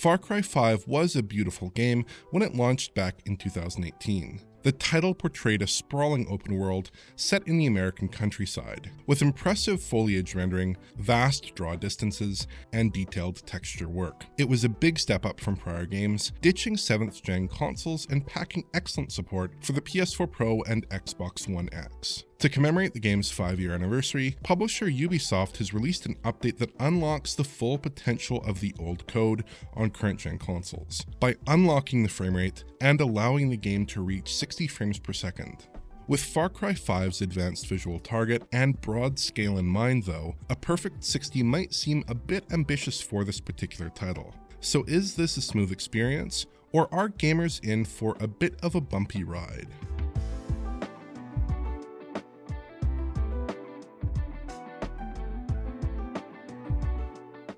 Far Cry 5 was a beautiful game when it launched back in 2018. The title portrayed a sprawling open world set in the American countryside, with impressive foliage rendering, vast draw distances, and detailed texture work. It was a big step up from prior games, ditching 7th gen consoles and packing excellent support for the PS4 Pro and Xbox One X. To commemorate the game's 5-year anniversary, publisher Ubisoft has released an update that unlocks the full potential of the old code on current-gen consoles, by unlocking the framerate and allowing the game to reach 60 frames per second. With Far Cry 5's advanced visual target and broad scale in mind though, a perfect 60 might seem a bit ambitious for this particular title. So is this a smooth experience, or are gamers in for a bit of a bumpy ride?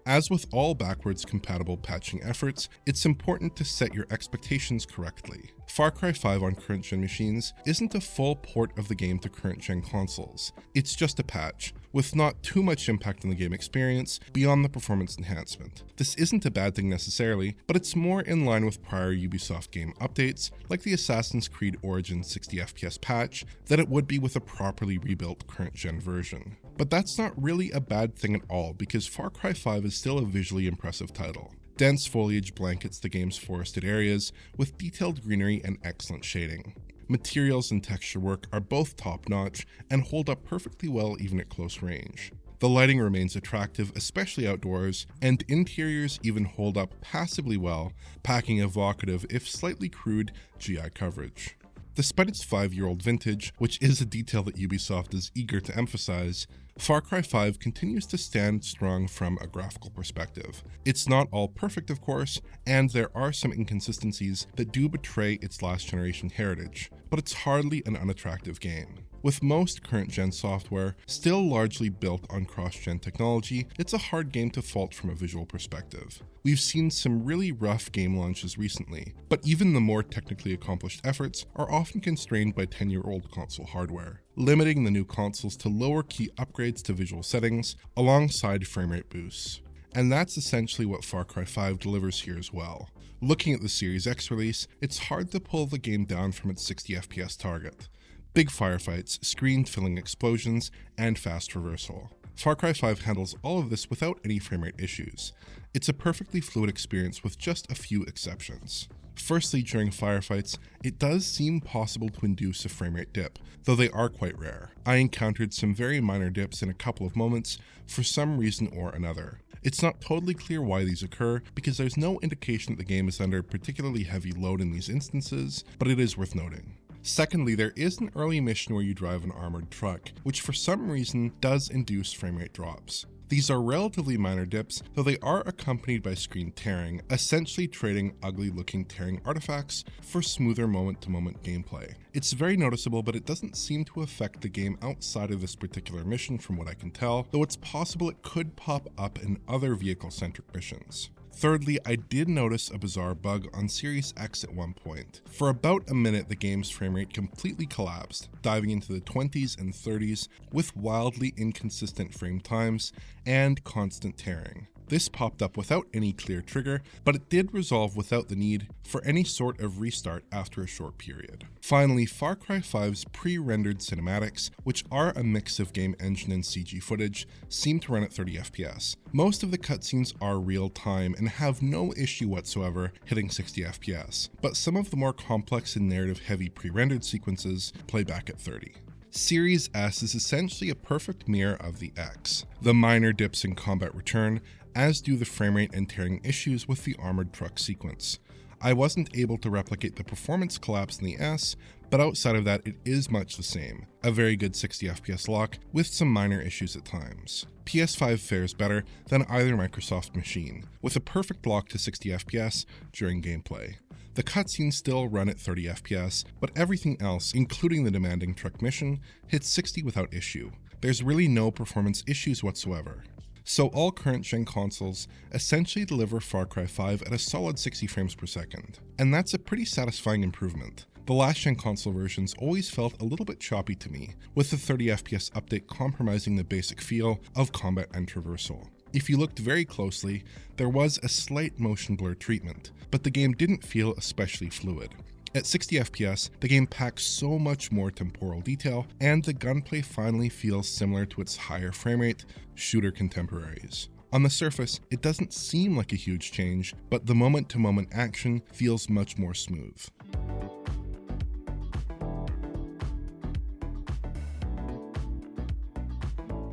As with all backwards compatible patching efforts, it's important to set your expectations correctly. Far Cry 5 on current-gen machines isn't a full port of the game to current-gen consoles. It's just a patch, with not too much impact on the game experience beyond the performance enhancement. This isn't a bad thing necessarily, but it's more in line with prior Ubisoft game updates, like the Assassin's Creed Origins 60 FPS patch, than it would be with a properly rebuilt current-gen version. But that's not really a bad thing at all, because Far Cry 5 is still a visually impressive title. Dense foliage blankets the game's forested areas with detailed greenery and excellent shading. Materials and texture work are both top-notch and hold up perfectly well even at close range. The lighting remains attractive, especially outdoors, and interiors even hold up passably well, packing evocative, if slightly crude, GI coverage. Despite its 5-year-old vintage, which is a detail that Ubisoft is eager to emphasize, Far Cry 5 continues to stand strong from a graphical perspective. It's not all perfect, of course, and there are some inconsistencies that do betray its last generation heritage, but it's hardly an unattractive game. With most current-gen software still largely built on cross-gen technology, it's a hard game to fault from a visual perspective. We've seen some really rough game launches recently, but even the more technically accomplished efforts are often constrained by 10-year-old console hardware, limiting the new consoles to lower-key upgrades to visual settings alongside framerate boosts. And that's essentially what Far Cry 5 delivers here as well. Looking at the Series X release, it's hard to pull the game down from its 60 FPS target. Big firefights, screen-filling explosions, and fast reversal. Far Cry 5 handles all of this without any framerate issues. It's a perfectly fluid experience with just a few exceptions. Firstly, during firefights, it does seem possible to induce a framerate dip, though they are quite rare. I encountered some very minor dips in a couple of moments for some reason or another. It's not totally clear why these occur, because there's no indication that the game is under particularly heavy load in these instances, but it is worth noting. Secondly, there is an early mission where you drive an armored truck, which for some reason does induce framerate drops. These are relatively minor dips, though they are accompanied by screen tearing, essentially trading ugly-looking tearing artifacts for smoother moment-to-moment gameplay. It's very noticeable, but it doesn't seem to affect the game outside of this particular mission from what I can tell, though it's possible it could pop up in other vehicle-centric missions. Thirdly, I did notice a bizarre bug on Series X at one point. For about a minute, the game's framerate completely collapsed, diving into the 20s and 30s with wildly inconsistent frame times and constant tearing. This popped up without any clear trigger, but it did resolve without the need for any sort of restart after a short period. Finally, Far Cry 5's pre-rendered cinematics, which are a mix of game engine and CG footage, seem to run at 30 FPS. Most of the cutscenes are real-time and have no issue whatsoever hitting 60 FPS, but some of the more complex and narrative-heavy pre-rendered sequences play back at 30. Series S is essentially a perfect mirror of the X. The minor dips in combat return, as do the framerate and tearing issues with the armored truck sequence. I wasn't able to replicate the performance collapse in the S, but outside of that it is much the same. A very good 60 FPS lock with some minor issues at times. PS5 fares better than either Microsoft machine, with a perfect lock to 60 FPS during gameplay. The cutscenes still run at 30 FPS, but everything else, including the demanding truck mission, hits 60 without issue. There's really no performance issues whatsoever. So all current-gen consoles essentially deliver Far Cry 5 at a solid 60 frames per second, and that's a pretty satisfying improvement. The last-gen console versions always felt a little bit choppy to me, with the 30 FPS update compromising the basic feel of combat and traversal. If you looked very closely, there was a slight motion blur treatment, but the game didn't feel especially fluid. At 60 FPS, the game packs so much more temporal detail, and the gunplay finally feels similar to its higher framerate shooter contemporaries. On the surface, it doesn't seem like a huge change, but the moment-to-moment action feels much more smooth.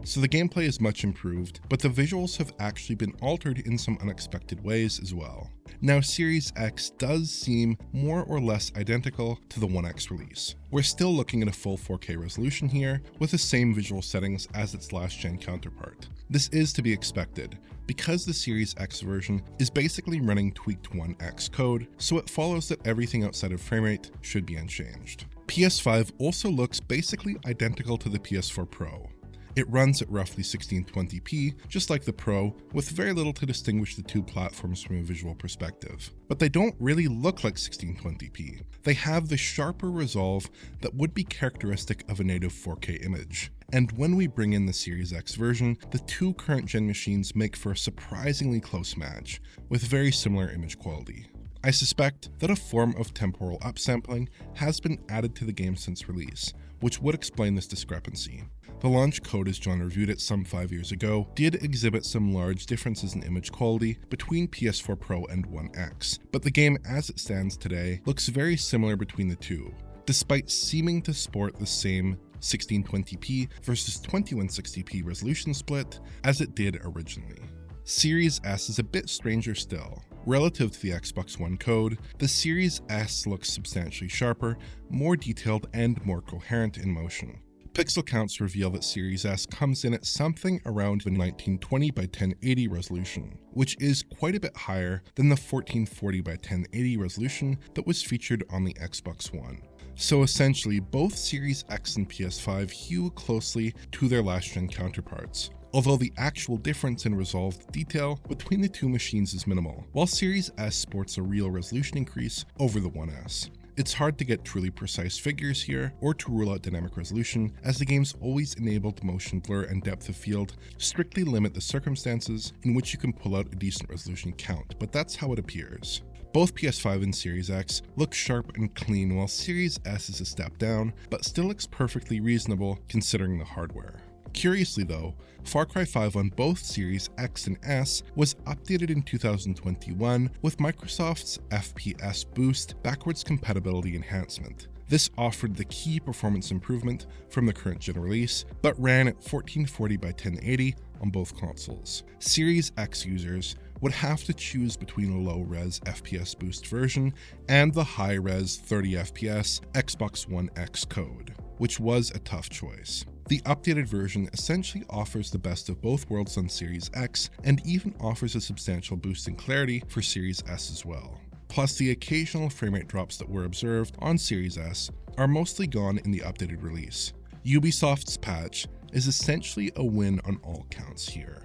So the gameplay is much improved, but the visuals have actually been altered in some unexpected ways as well. Now, Series X does seem more or less identical to the One X release. We're still looking at a full 4K resolution here, with the same visual settings as its last-gen counterpart. This is to be expected, because the Series X version is basically running tweaked One X code, so it follows that everything outside of framerate should be unchanged. PS5 also looks basically identical to the PS4 Pro. It runs at roughly 1620p, just like the Pro, with very little to distinguish the two platforms from a visual perspective. But they don't really look like 1620p. They have the sharper resolve that would be characteristic of a native 4K image. And when we bring in the Series X version, the two current-gen machines make for a surprisingly close match, with very similar image quality. I suspect that a form of temporal upsampling has been added to the game since release, which would explain this discrepancy. The launch code, as John reviewed it some 5 years ago, did exhibit some large differences in image quality between PS4 Pro and One X, but the game as it stands today looks very similar between the two, despite seeming to sport the same 1620p versus 2160p resolution split as it did originally. Series S is a bit stranger still. Relative to the Xbox One code, the Series S looks substantially sharper, more detailed, and more coherent in motion. Pixel counts reveal that Series S comes in at something around the 1920 by 1080 resolution, which is quite a bit higher than the 1440 by 1080 resolution that was featured on the Xbox One. So essentially, both Series X and PS5 hew closely to their last-gen counterparts, although the actual difference in resolved detail between the two machines is minimal, while Series S sports a real resolution increase over the One S. It's hard to get truly precise figures here, or to rule out dynamic resolution, as the game's always enabled motion blur and depth of field strictly limit the circumstances in which you can pull out a decent resolution count, but that's how it appears. Both PS5 and Series X look sharp and clean, while Series S is a step down, but still looks perfectly reasonable considering the hardware. Curiously though, Far Cry 5 on both Series X and S was updated in 2021 with Microsoft's FPS Boost backwards compatibility enhancement. This offered the key performance improvement from the current gen release, but ran at 1440 by 1080 on both consoles. Series X users would have to choose between a low-res FPS Boost version and the high-res 30 FPS Xbox One X code, which was a tough choice. The updated version essentially offers the best of both worlds on Series X and even offers a substantial boost in clarity for Series S as well. Plus, the occasional framerate drops that were observed on Series S are mostly gone in the updated release. Ubisoft's patch is essentially a win on all counts here.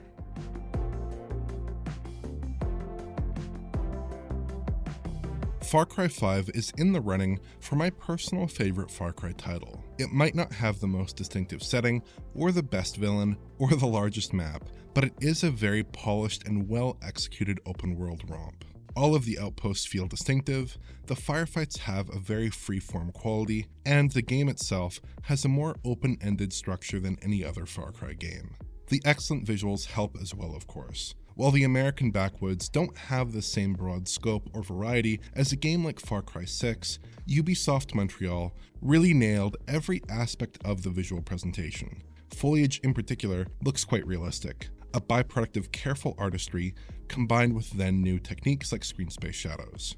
Far Cry 5 is in the running for my personal favorite Far Cry title. It might not have the most distinctive setting, or the best villain, or the largest map, but it is a very polished and well-executed open-world romp. All of the outposts feel distinctive, the firefights have a very free-form quality, and the game itself has a more open-ended structure than any other Far Cry game. The excellent visuals help as well, of course. While the American backwoods don't have the same broad scope or variety as a game like Far Cry 6, Ubisoft Montreal really nailed every aspect of the visual presentation. Foliage in particular looks quite realistic, a byproduct of careful artistry combined with then new techniques like screen space shadows.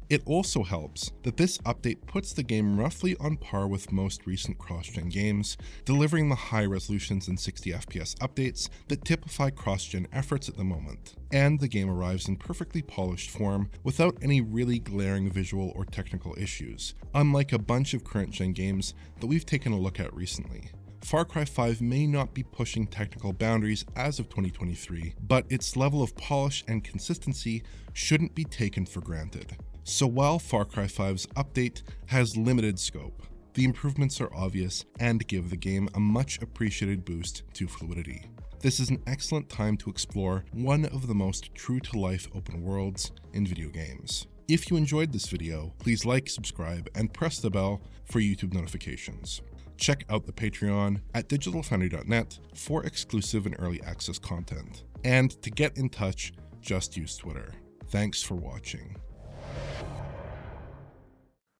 It also helps that this update puts the game roughly on par with most recent cross-gen games, delivering the high resolutions and 60 FPS updates that typify cross-gen efforts at the moment. And the game arrives in perfectly polished form without any really glaring visual or technical issues, unlike a bunch of current-gen games that we've taken a look at recently. Far Cry 5 may not be pushing technical boundaries as of 2023, but its level of polish and consistency shouldn't be taken for granted. So while Far Cry 5's update has limited scope, the improvements are obvious and give the game a much appreciated boost to fluidity. This is an excellent time to explore one of the most true-to-life open worlds in video games. If you enjoyed this video, please like, subscribe, and press the bell for YouTube notifications. Check out the Patreon at digitalfoundry.net for exclusive and early access content. And to get in touch, just use Twitter. Thanks for watching.